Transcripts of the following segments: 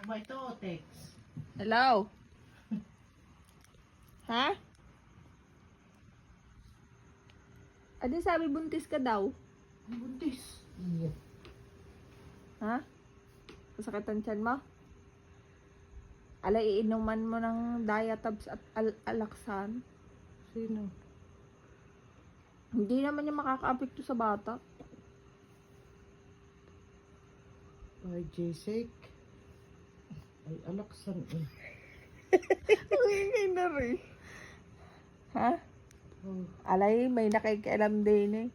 ba ito, text? Hello? Ha? Adi sabi buntis ka daw. Ang buntis. Ha? Kasakitan tiyan mo? Ala, iinuman mo ng Diatabs at Alaksan. Sino? Hindi naman yung makaka-apekto sa bata. Ay, J-Sek. Ay, alaksan eh. Ay, na rin. Ha? Oh, Alay, may nakikialam din eh.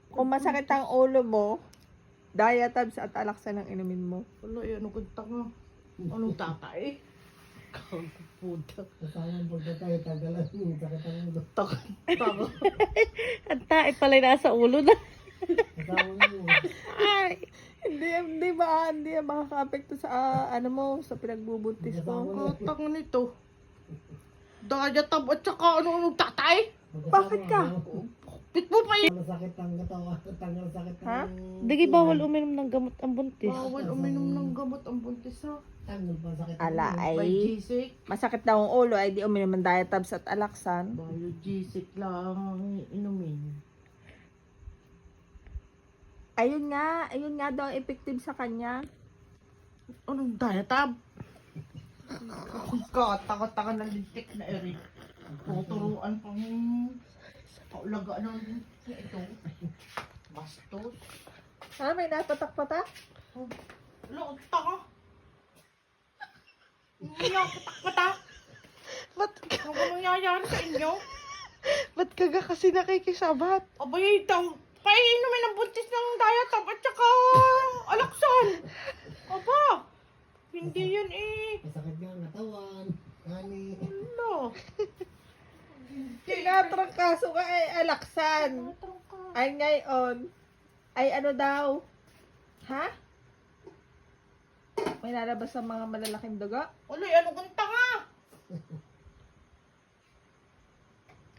Kung masakit ang ulo mo, Diatabs at Alaksan ang inumin mo. wala eh, ano kang tanga? Anong tatay? Kagpuda. Kasama po na tayo, tagalan yung sakit ang ulo. Tanga. Ang tae pala nasa ulo na. Kasama mo. Ay, hindi makaka-apekto sa ano mo, sa pinagbubuntis mo. Tanga nito. Diatab at saka anong tatay? Bakit ka? Pit mo pa yun. Masakit ang katawan, tanggal sakit Ha? ang... Dagi bawal uminom ng gamot ang buntis. Bawal uminom ng gamot ang buntis ha. Tanggal pa sakit ang Ala ulo. ay, By J-Sek. masakit daw ang ulo ay di uminom ng Diatabs at Alaksan. Bayo J-Sek lang ang inumin. Ayun nga daw ang effective sa kanya. Anong diatab? Kataka-taka ng lintik na Eric. Tuturuan pang kaulagaan ng lintik ito. Bastos. Ha? May natatak-patak? Wala, ang taka. Hindi ako patak-patak. Ba't, Ano ba nangyayari sa inyo? ba't kaga kasi nakikisabat? Abay, ito. Paiinumin ang buntis ng diatab at saka alaksan. Aba, hindi yun eh. Masakit nga ang katawan. Kani. Ano? Tinatrangkaso ka ay Alaksan. Ay ngayon, ay ano daw? Ha? May lalabas ang mga malalaking duga? Uloy, ano kang tanga?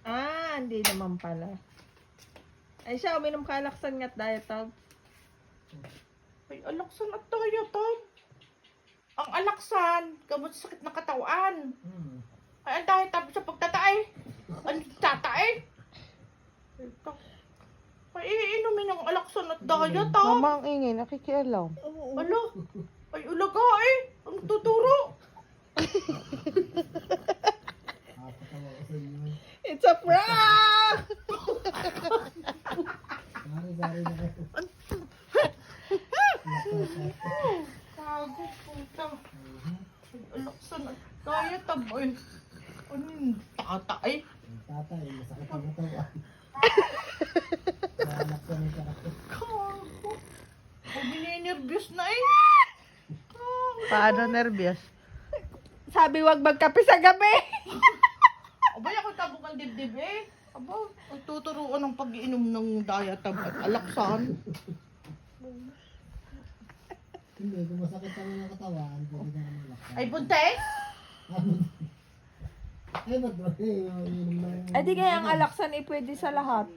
Ah, hindi naman pala. Ay siya, uminom ka Alaksan nga't Diatab. Ay, alaksan at diatab. Ang alaksan, gamot sa sakit ng katawan. Ay, ang diatab sa pagtatae. Ang tatae. Ay, iinumin ang alaksan at diatab. Mama ang ingay, nakikialam. Alo, ay ulaga eh. Ang tuturo. Nakakatawa ko sa inyo. It's a prank! Sari-sari na kayo. Kago puta. Ay, alaksan at diatab. Ay, ano yung tatae? Ang tatay, masakit ang katawan. Anak ko ng sakit. Kago. Ay, bininervyos na eh. Paano nervyos? Sabi wag magkape sa gabi. Abay, ako tabok ang dibdib eh. Aba, ay tuturuan ng pag-iinom ng diatab at alaksan. Hindi, kung masakit ang mga katawan, pwede na naman laksan. Ay, buntes? Ay, ba't ba? Ay di kaya ang Alaksan ay pwede sa lahat.